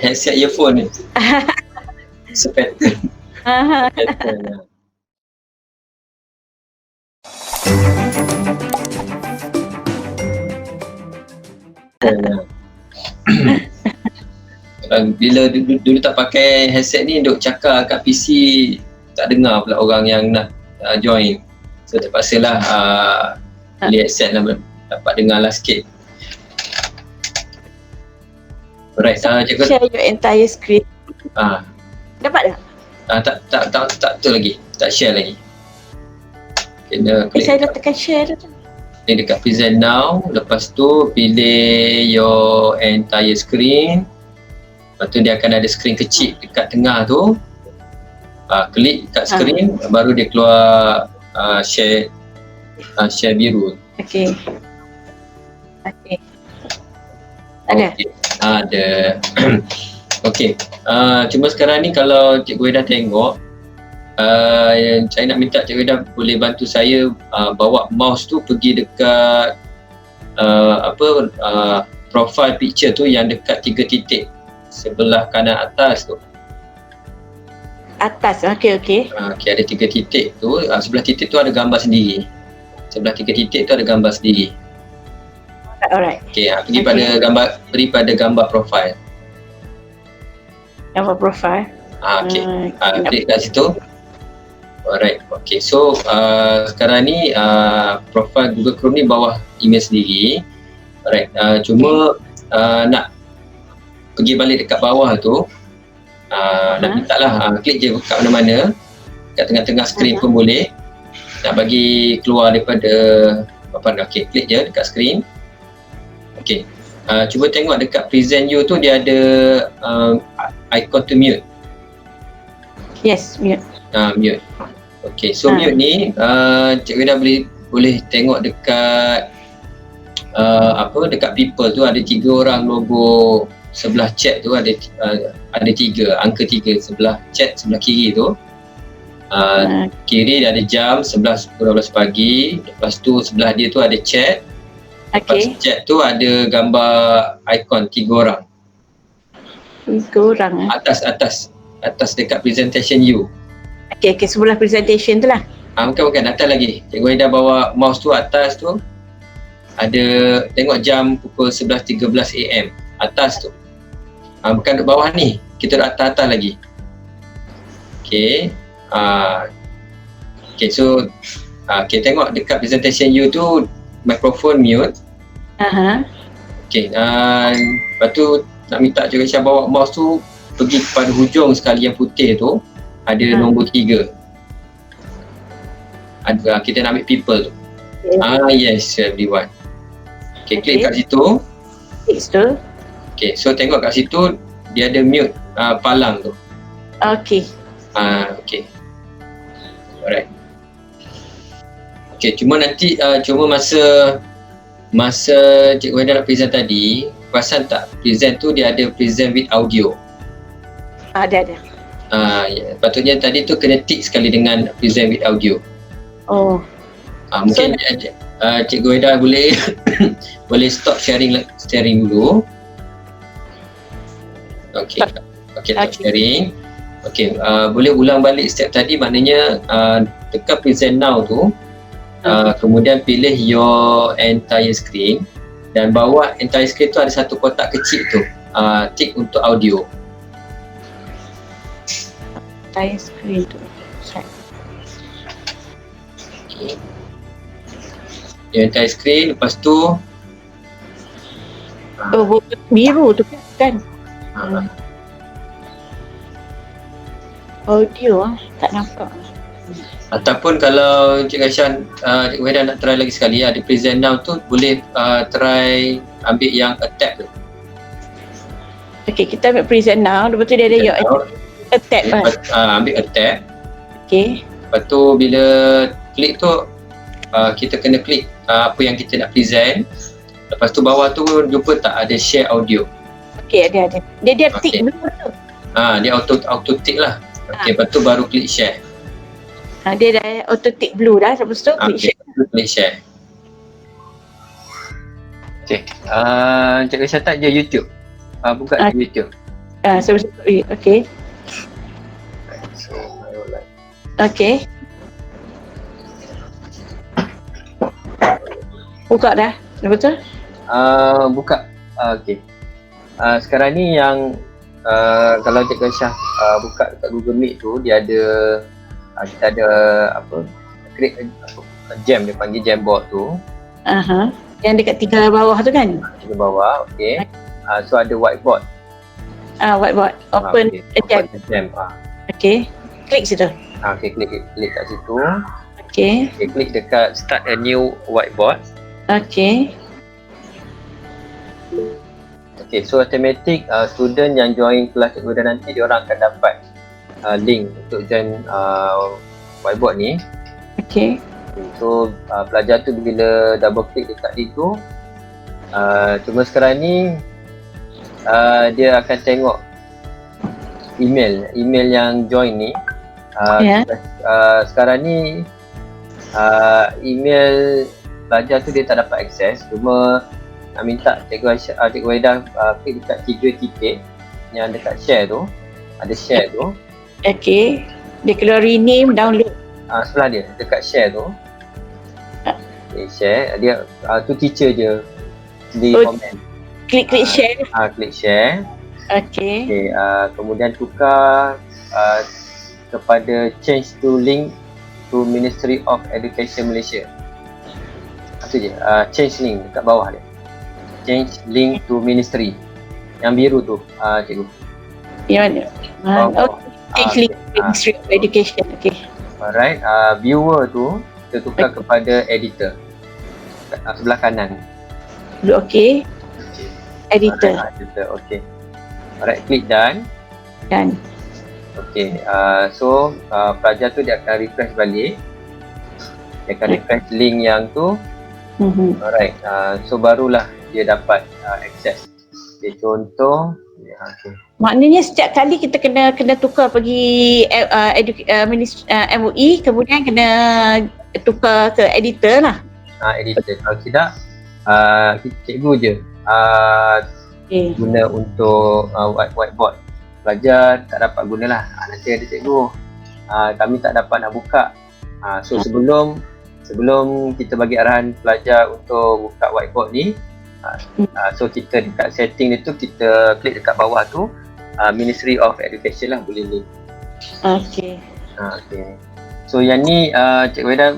Headset earphone ni. Sepattern. Bila dulu tak pakai headset ni, duk cakap kat PC tak dengar pula orang yang nak join. So terpaksalah beli headset lah, dapat dengar lah sikit. Alright, cikgu share your entire screen. Dapat tak? Tak betul lagi. Tak share lagi. Kena klik. Saya dah tekan share tu. Ni dekat present now. Lepas tu pilih your entire screen. Lepas tu dia akan ada screen kecil dekat tengah tu. Klik kat screen, baru dia keluar share biru. Okey. Ada? Okay. Ada. Okey. Cuma sekarang ni kalau Cikgu Ida tengok, saya nak minta Cikgu Ida boleh bantu saya bawa mouse tu pergi dekat profile picture tu yang dekat 3 titik sebelah kanan atas tu. Atas, okey. Okey, ada 3 titik tu. Sebelah titik tu ada gambar sendiri. Sebelah 3 titik tu ada gambar sendiri. Alright. Okey, beri pada gambar profile. Gambar profile. Okey. Klik kat situ. Alright. Okey. So sekarang ni profile Google Chrome ni bawah email sendiri. Alright. Cuma nak pergi balik dekat bawah tu, nak minta lah klik je kat mana-mana, kat tengah-tengah skrin pun boleh. Nak bagi keluar daripada okey, klik je dekat skrin. Okey, cuba tengok dekat present you tu dia ada icon to mute. Yes, mute. Mute. Okey, so mute ni Cikgu Ida boleh tengok dekat dekat people tu ada 3 orang logo. Sebelah chat tu ada 3, angka 3 sebelah chat sebelah kiri tu. Kiri dia ada jam 11.12 pagi. Lepas tu sebelah dia tu ada chat. Lepas chat tu ada gambar ikon 3 orang. 3 orang Atas dekat presentation you. Okey, sebelah presentation tu lah. Bukan atas lagi. Cikgu Ida bawa mouse tu atas tu. Ada tengok jam pukul 11.13 AM. Atas tu. Bukan duduk bawah ni. Kita duduk atas-atas lagi. Okey. Okey, so tengok dekat presentation you tu microphone mute. Okey, lepas tu nak minta Cikgu Aisyah bawa mouse tu pergi kepada hujung sekali yang putih tu. Ada nombor 3. Kita nak ambil people tu. Yes, everyone. Okey, klik kat situ. Okey, so tengok kat situ dia ada mute palang tu. Okey. Okey. Alright. Okey, cuma nanti masa Cikgu Ida nak present tadi, perasan tak present tu dia ada present with audio. Ada. Patutnya tadi tu kena tick sekali dengan present with audio. Mungkin Cikgu Ida boleh stop sharing dulu. Okey, stop sharing. Okey, boleh ulang balik step tadi, maknanya tekan present now tu. Kemudian pilih your entire screen dan bawah entire screen tu ada satu kotak kecil tu. Tick untuk audio. Entire screen tu. Okay. Your entire screen, lepas tu biru tu kan? Audio tak nampak. Ataupun kalau Cikgu Aisyah, Cikgu Ida nak try lagi sekali, ada present now tu boleh try ambil yang attack tu. Okey, kita ambil present now, lepas tu dia ada your attack kan? Ambil attack. Okey. Lepas tu bila klik tu, kita kena klik apa yang kita nak present. Lepas tu bawah tu jumpa tak ada share audio. Okey, ada. Dia tick dulu tu. Dia auto tick lah. Okey, lepas tu baru klik share. Dia dah auto tick blue dah, lepas tu klik share. Klik share. Okey. Cikgu Aisyah tak je YouTube. Buka YouTube. Okay. So, highlight. Okay. Buka dah. Dah betul? Buka. Okay. Sekarang ni yang kalau Cikgu Aisyah buka dekat Google Meet tu, dia ada kita ada create jam, dia panggil Jamboard tu. Yang dekat 3 bawah tu kan? 3 bawah, okey. So ada whiteboard. Whiteboard. Open a jam. Okey. Klik situ. Okey, klik kat situ. Okey. Okay, klik dekat start a new whiteboard. Okey. Okay, so automatic student yang join kelas Cikgu Ida nanti, dia orang akan dapat link untuk join whiteboard ni. Okey. So pelajar tu bila double click dekat link tu, cuma sekarang ni dia akan tengok email yang join ni. Sekarang ni email pelajar tu dia tak dapat akses, cuma nak minta Cikgu Ida klik dekat 3 titik yang dekat share tu, ada share tu. Okey. Dia keluar rename, download. Sebelah dia dekat share tu. Okay, share dia tu teacher je di komen. Klik share. Klik share. Okey. Okay, kemudian tukar kepada change to link to Ministry of Education Malaysia. Itu je. Change link dekat bawah dia. Change link to Ministry. Yang biru tu, cikgu. Yang mana? Change link to Ministry of Education. Okey. Alright. Viewer tu kita tukar kepada editor. Sebelah kanan. Okey. Editor. Editor. Okey. Alright, klik done. Done. Okey. So pelajar tu dia akan refresh balik. Dia akan refresh link yang tu. Alright. So barulah dia dapat akses. Okay, contoh. Okay. Maknanya setiap kali kita kena tukar pergi MUI, kemudian kena tukar ke editor lah. Editor. Kalau tidak, cikgu je guna untuk whiteboard. Pelajar tak dapat gunalah. Nanti ada cikgu, kami tak dapat nak buka. So sebelum kita bagi arahan pelajar untuk buka whiteboard ni, so kita dekat setting dia tu, kita klik dekat bawah tu, Ministry of Education lah, boleh link. Okey. Okay. So yang ni Cikgu Ida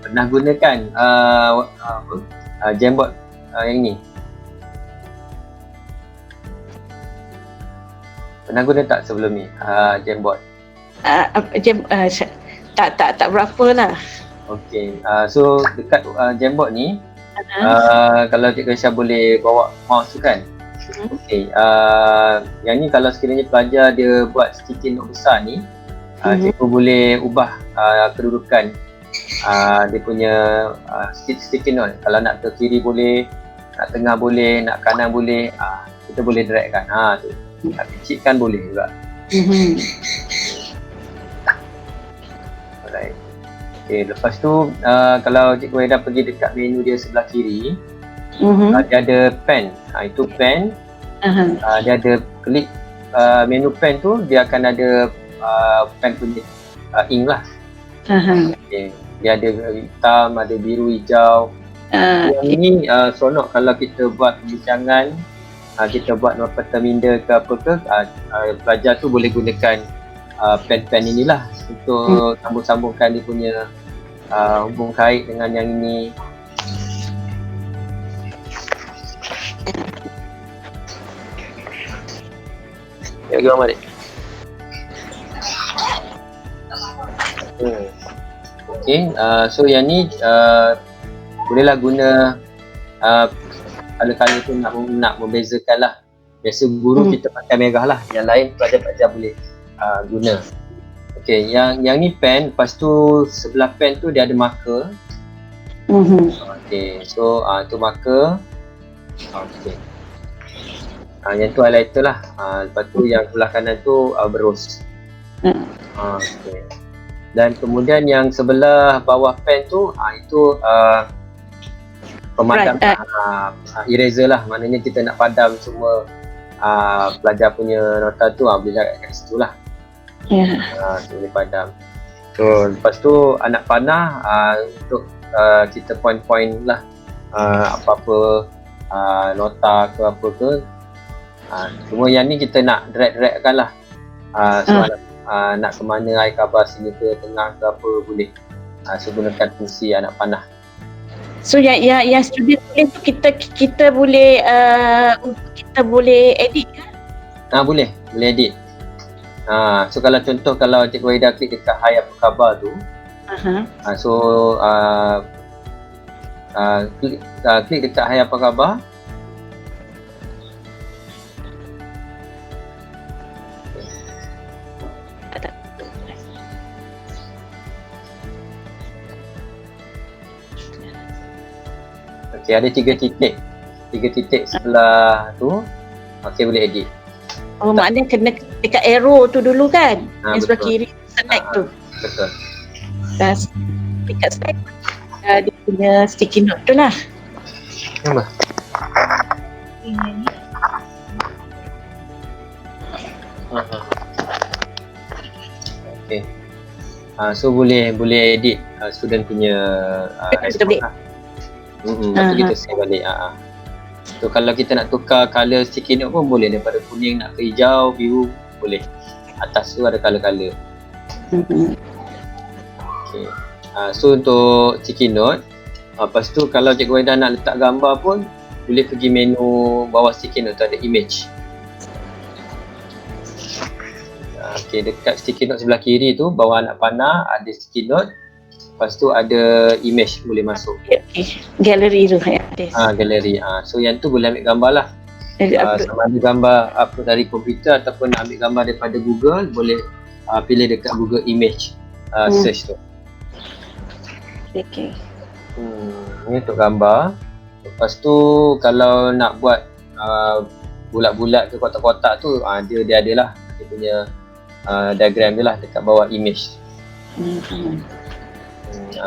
pernah gunakan Jamboard yang ni. Pernah guna tak sebelum ni Jamboard? Tak berapa lah. Okay. So dekat Jamboard ni, kalau Cikgu Aisyah boleh bawa mouse tu kan. Okay. Yang ni kalau sekiranya pelajar dia buat sticky note besar ni, cikgu boleh ubah kedudukan dia punya sticky note. Kalau nak ke kiri boleh, nak tengah boleh, nak kanan boleh, kita boleh drag kan. Tu. Nak kecilkan boleh juga. Alright. Okay, lepas tu kalau Cikgu Ida pergi dekat menu dia sebelah kiri, dia ada pen. Itu pen. Dia ada klik menu pen tu, dia akan ada pen punya ink lah. Okay. Dia ada hitam, ada biru, hijau. Yang ni seronok kalau kita buat perbincangan, kita buat nota minda ke apa ke, pelajar tu boleh gunakan pen-pen inilah untuk sambung-sambungkan dia punya hubung kait dengan yang ini. Ya, gimana adik? Okay, so yang ni bolehlah guna kala-kala tu nak membezakan lah. Biasa guru kita pakai merah lah, yang lain pelajar-pelajar boleh guna. Okay, yang ni pen, lepas tu sebelah pen tu dia ada marker. Okay, so tu marker. Okay. Yang tu highlighter lah. Lepas tu yang sebelah kanan tu berus. Okay. Dan kemudian yang sebelah bawah pen tu, itu pemadam eraser lah. Maknanya kita nak padam semua pelajar punya nota tu boleh lihat kat situ lah. Ya. So boleh padam. So lepas tu anak panah untuk kita point-point lah apa-apa nota ke apa ke. Cuma yang ni kita nak drag-dragkan lah. So nak ke mana air khabar sini ke tengah ke apa boleh. So gunakan fungsi anak panah. So yang student tulis tu kita boleh edit ke? Boleh edit. So kalau contoh kalau Cikgu Wahida klik dekat Hai apa khabar tu, so klik dekat Hai apa khabar. Okey, ada 3 titik sebelah tu. Okey, boleh edit. Oh, maknanya kena dekat arrow tu dulu kan? Yang sebelah kiri select tu. Betul. Dan dekat select dia punya sticky note tu lah. Nama? Okey. So boleh edit student punya Sudah boleh. Lepas tu kita save balik. So kalau kita nak tukar colour sticky note pun boleh, daripada kuning nak ke hijau, biru boleh. Atas tu ada colour-colour. Okay. So untuk sticky note, lepas tu kalau Cikgu Wahida nak letak gambar pun boleh pergi menu bawah sticky note tu ada image. Okay, dekat sticky note sebelah kiri tu bawah anak panah ada sticky note. Lepas tu ada image boleh masuk. Okay. Gallery tu ada. Gallery. So yang tu boleh ambil gambar lah. Sama ada gambar upload dari komputer ataupun nak ambil gambar daripada Google, boleh pilih dekat Google Image search tu. Okay. Ni untuk gambar. Lepas tu kalau nak buat bulat-bulat ke kotak-kotak tu, dia ada lah. Dia punya diagram dia lah dekat bawah image.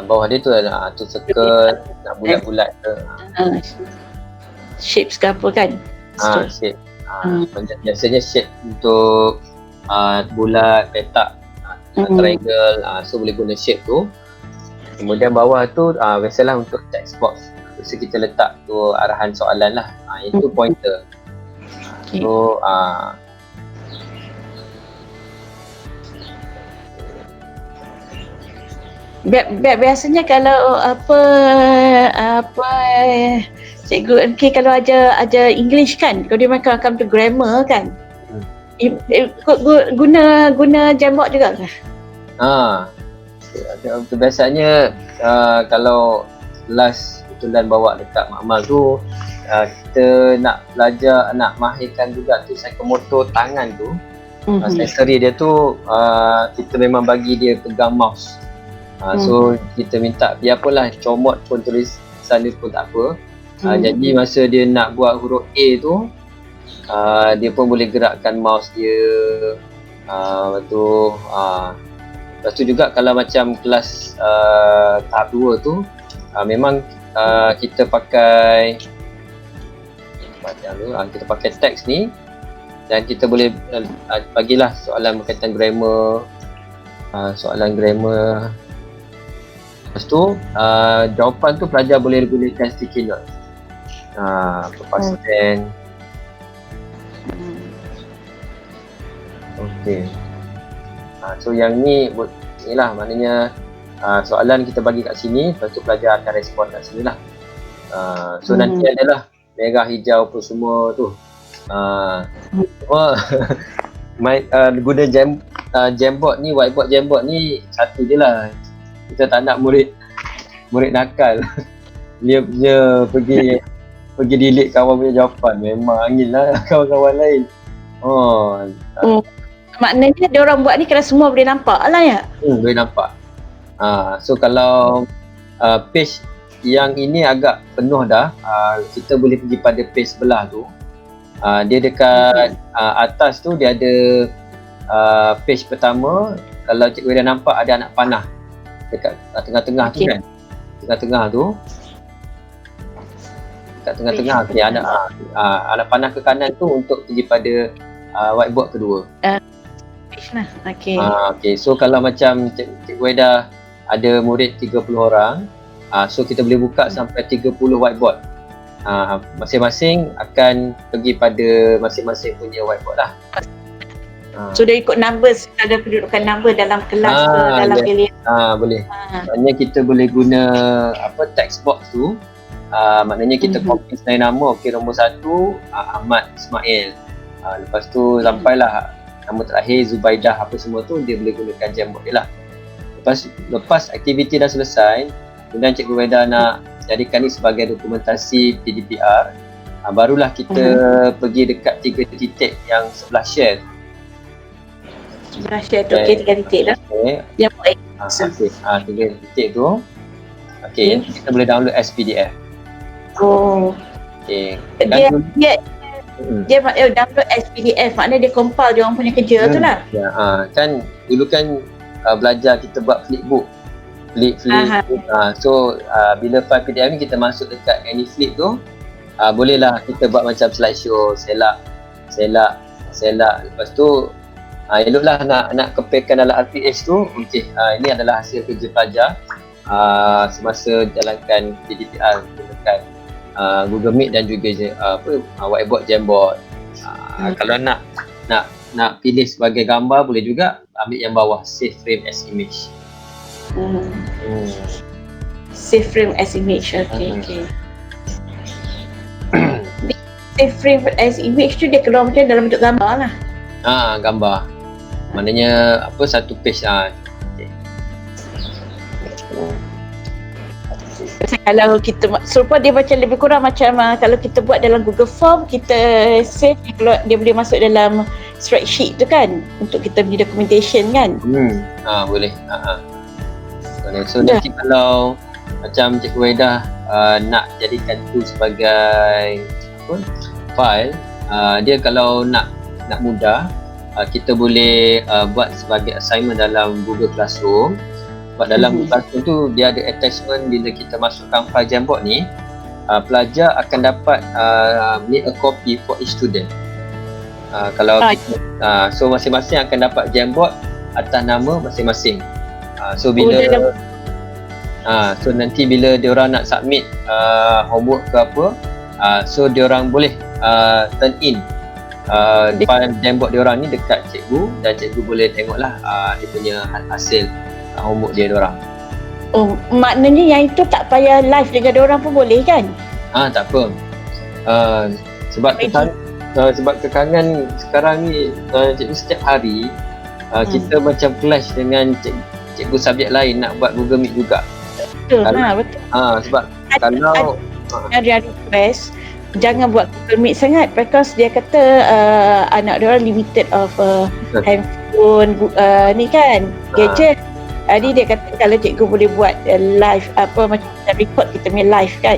Bawah dia tu ada circle, nak bulat-bulat ke. Shapes ke apa kan? Shape. Biasanya shape untuk bulat, petak, triangle. So boleh guna shape tu. Kemudian bawah tu biasalah untuk text box. So kita letak tu arahan soalan lah. Itu pointer. So biasanya kalau apa cikgu kalau ajar English kan, kalau dia akan tu grammar kan, guna Jamboard juga ke? Biasanya kalau kelas kebetulan bawa dekat makmal tu, kita nak belajar, nak mahirkan juga tu psikomotor tangan tu. Sensori dia tu kita memang bagi dia pegang mouse. So kita minta biarpun comot pun tulisan dia pun tak apa. Jadi masa dia nak buat huruf A tu, dia pun boleh gerakkan mouse dia. Lepas tu juga kalau macam kelas tahap 2 tu, memang kita pakai kita pakai teks ni, dan kita boleh bagilah soalan berkaitan grammar, soalan grammar. Lepas tu jawapan tu pelajar boleh gunakan sticky note. Past tense. Okey. So yang ni lah maknanya soalan kita bagi kat sini, lepas tu pelajar akan respon kat sini lah. So nanti adalah merah, hijau pun semua tu. Cuma guna Jamboard ni, whiteboard Jamboard ni satu je lah. Kita tak nak murid nakal. Dia pergi delete kawan punya jawapan. Memang angin lah kawan-kawan lain. Maknanya dia orang buat ni kerana semua boleh nampak lah ya? Boleh nampak. So kalau page yang ini agak penuh dah, kita boleh pergi pada page sebelah tu. Dia dekat atas tu dia ada page pertama. Kalau cikgu dah nampak ada anak panah dekat tengah-tengah tu kan. Tengah-tengah tu. kat tengah-tengah. Okey, anak panah ke kanan tu untuk pergi pada whiteboard kedua. Okey. Okey, so kalau macam Cikgu Weda ada murid 30 orang, so kita boleh buka sampai 30 whiteboard. Masing-masing akan pergi pada masing-masing punya whiteboard lah. So dia ikut numbers, ada kedudukan number dalam kelas ke dalam area. Boleh. Maknanya kita boleh guna text box tu. Maknanya kita copy selain nama. Okey, nombor 1 Ahmad Ismail. Lepas tu sampailah nama terakhir Zubaidah, apa semua tu dia boleh gunakan Jamboard dia lah. Lepas aktiviti dah selesai, kemudian Cikgu Weda nak jadikan ni sebagai dokumentasi PDPR, barulah kita pergi dekat 3 titik yang sebelah share. Sebelah share tu, okey, 3 titik dah. Yang baik. Okey, 3 titik tu. Okey, kita boleh download as PDF. Okey. Dia download as PDF, maknanya dia compile dia orang punya kerja tu lah. Ya, kan dulu kan belajar kita buat flipbook. So bila file PDF ni kita masuk dekat any flip tu, bolehlah kita buat macam slideshow, selak. Lepas tu eloklah nak kepekan dalam RPH tu. Okey, ini adalah hasil kerja pelajar semasa jalankan PDPR menggunakan Google Meet dan juga whiteboard Jamboard. Kalau nak pilih sebagai gambar boleh juga ambil yang bawah, save frame as image. Save frame as image. Okey. Save frame as image tu dia keluar macam dalam bentuk gambar lah. Gambar. Maknanya satu page. Kalau kita serupa dia macam lebih kurang macam kalau kita buat dalam Google Form, kita save dia boleh masuk dalam spreadsheet tu kan untuk kita punya documentation kan. Boleh. So nanti kalau macam Cikgu Weda nak jadikan tu sebagai file, dia kalau nak mudah, kita boleh buat sebagai assignment dalam Google Classroom. Sebab dalam Google Classroom tu dia ada attachment. Bila kita masukkan file Jamboard ni, pelajar akan dapat make a copy for each student. Kalau so masing-masing akan dapat Jamboard atas nama masing-masing. So bila so nanti bila diorang nak submit homework ke apa, so diorang boleh turn in file Jamboard diorang ni dekat cikgu, dan cikgu boleh tengoklah dia punya hasil homework dia diorang. Maknanya yang itu tak payah live dengan diorang pun boleh kan? Tak apa. Sebab kekangan sekarang ni cikgu setiap hari kita macam clash dengan cikgu subjek lain nak buat Google Meet juga. Betul. Betul. Sebab kalau ada request jangan buat Google Meet sangat, because dia kata anak dia orang limited of handphone ni kan, gadget. Jadi dia kata kalau cikgu boleh buat live macam record kita punya live kan,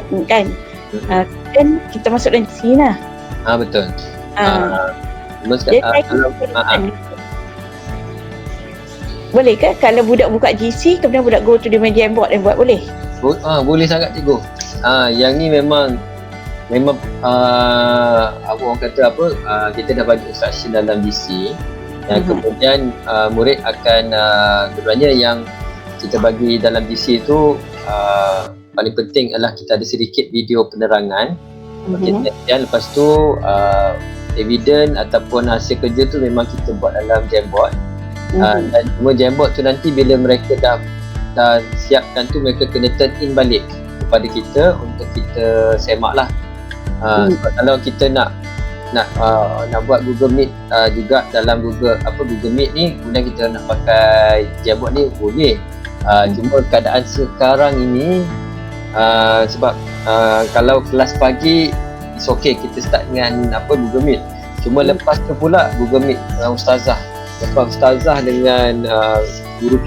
kan kita masuk dalam sini lah. Betul. Boleh ke kalau budak buka GC kemudian budak go to the Jamboard dan buat, boleh? Boleh sangat cikgu. Yang ni memang orang kata kita dah bagi instruction dalam GC. Dan kemudian murid akan sebenarnya yang kita bagi dalam DC tu paling penting adalah kita ada sedikit video penerangan. Dan lepas tu evidence ataupun hasil kerja tu memang kita buat dalam Jamboard. Dan semua Jamboard tu nanti bila mereka dah siapkan tu, mereka kena turn in balik kepada kita untuk kita semak lah. Sebab kalau kita nak buat Google Meet juga dalam Google Meet ni, kemudian kita nak pakai Jamboard ni boleh. Cuma keadaan sekarang ini sebab kalau kelas pagi it's okay, kita start dengan Google Meet. Cuma lepas tu pula Google Meet ustazah dengan guru